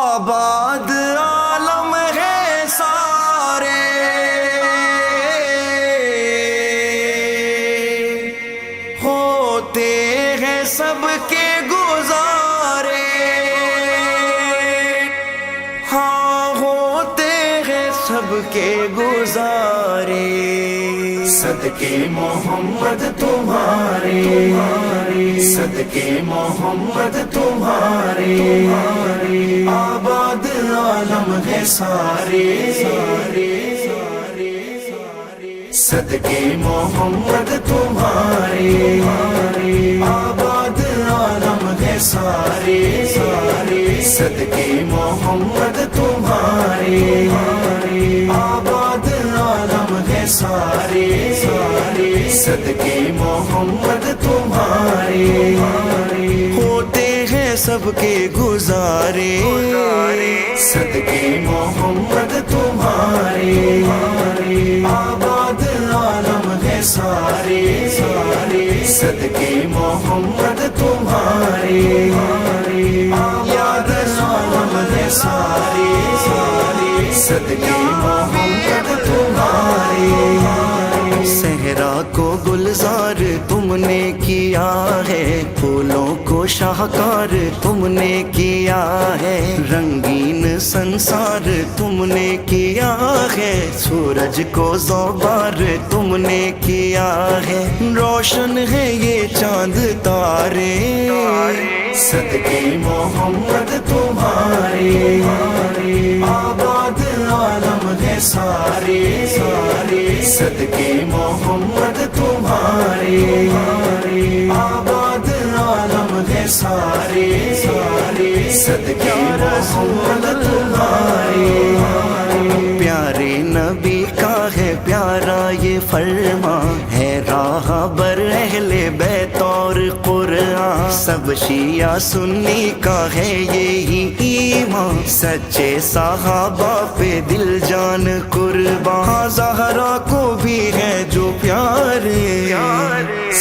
آباد عالم ہے سارے، ہوتے ہیں سب کے گزارے، ہاں ہوتے ہیں سب کے گزارے، صدقے محمد تمہارے، صدقے محمد تمہارے، آباد عالم ہے سارے، صدقے محمد تمہارے، آباد عالم ہے سارے، صدقے محمد تمہارے، آباد عالم ہے سارے، صدقے محمد تمہارے، ہوتے ہیں سب کے گزارے، صدقے محمد تمہارے، آباد عالم ہے سارے، صدقے محمد تمہارے، آباد عالم ہے سارے، صدقے محمد تمہارے، صحرا کو گلزار تم نے کیا ہے، پھولوں کو شاہکار تم نے کیا ہے، رنگین سنسار تم نے کیا ہے، سورج کو زوبار تم نے کیا ہے، روشن ہے یہ چاند تارے، صدقے محمد تمہارے، آباد عالم ہے سارے، صدقے محمد تمہارے، آباد عالم ہے سارے، صدقے محمد تمہارے، پیارے نبی کا ہے پیارا یہ فرمان، ہے راہ بر اہل بیت اور قرآن، سب شیعہ سنی کا ہے یہی ایمان، سچے صحابہ پہ دل جان قربان، زہرا کو بھی ہے جو پیارے،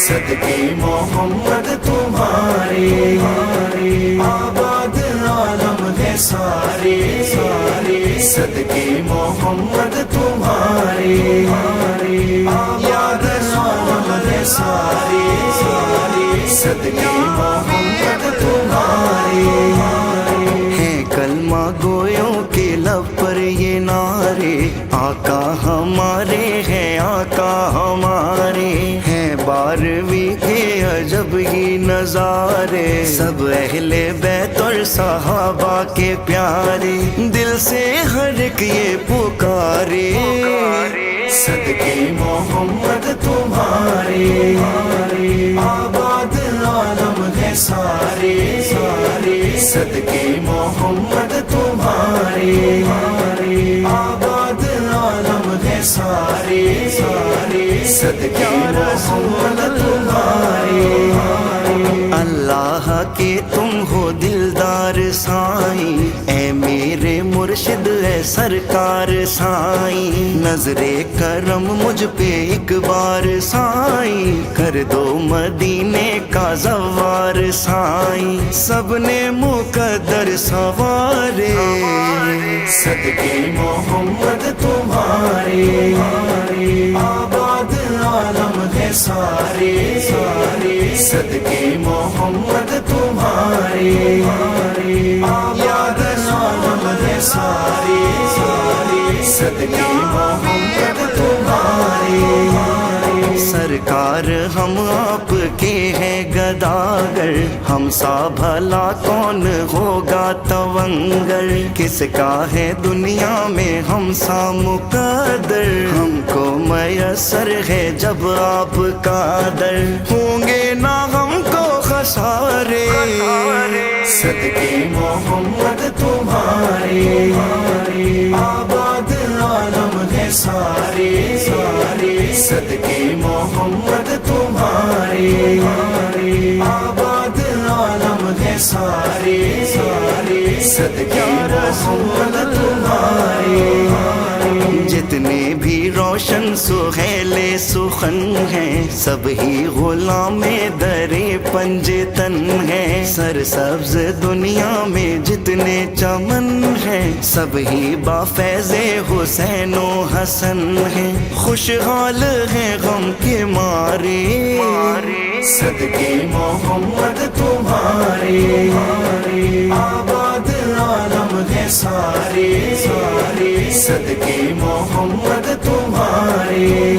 صدقے محمد تمہارے، آباد عالم ہے سارے، صدقے محمد تمہارے، آباد عالم ہے سارے، صدقے محمد تمہارے، ہیں کلمہ گویوں کے لب پر یہ نعرے، آقا ہمارے ہیں آقا ہمارے، ہیں بارہویں کے عجب ہی نظارے، سب اہل بیت اور صحابہ کے پیارے، دل سے ہر ایک یہ پکارے، صدقے محمد تمہارے، آباد عالم ہے سارے، صدقے محمد تمہارے، آباد عالم ہے سارے، صدقے محمد تمہارے، اللہ کے تم ہو دلدار سائیں، اے میرے مرشد اے سرکار سائیں، نظر کرم مجھ پہ ایک بار سائیں، کر دو مدینے کا زوار سائیں، سب نے مقدر سوارے، صدقے محمد تمہارے، آباد عالم ہے سارے، صدقے محمد تمہارے، آباد عالم ہے سارے، صدقے محمد تمہارے، سرکار ہم آپ کے ہیں گداگر، ہم سا بھلا کون ہوگا تونگر، کس کا ہے دنیا میں ہم سا مقدر، ہم کو میسر ہے جب آپ کا در، ہوں گے نہ ہم کو خسارے، صدقے محمد تمہارے، آباد عالم ہے سارے، صدقے محمد تمہارے، آباد عالم ہے سارے، صدقے محمد تمہارے، جتنے بھی روشن روشن سہیل سخن ہیں، سب ہی غلام در پنجتن ہیں، سرسبز دنیا میں جتنے چمن ہیں، سب ہی با فیض حسین و حسن ہیں، خوشحال ہیں غم کے مارے، صدقے محمد تمہارے، آباد عالم ہے سارے، صدقے محمد تمہارے،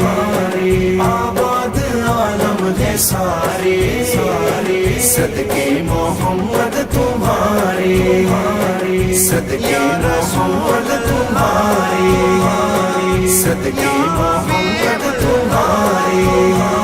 آباد عالم ہے سارے، صدقے محمد تمہارے، صدقے محمد تمہارے، صدقے محمد تمہارے۔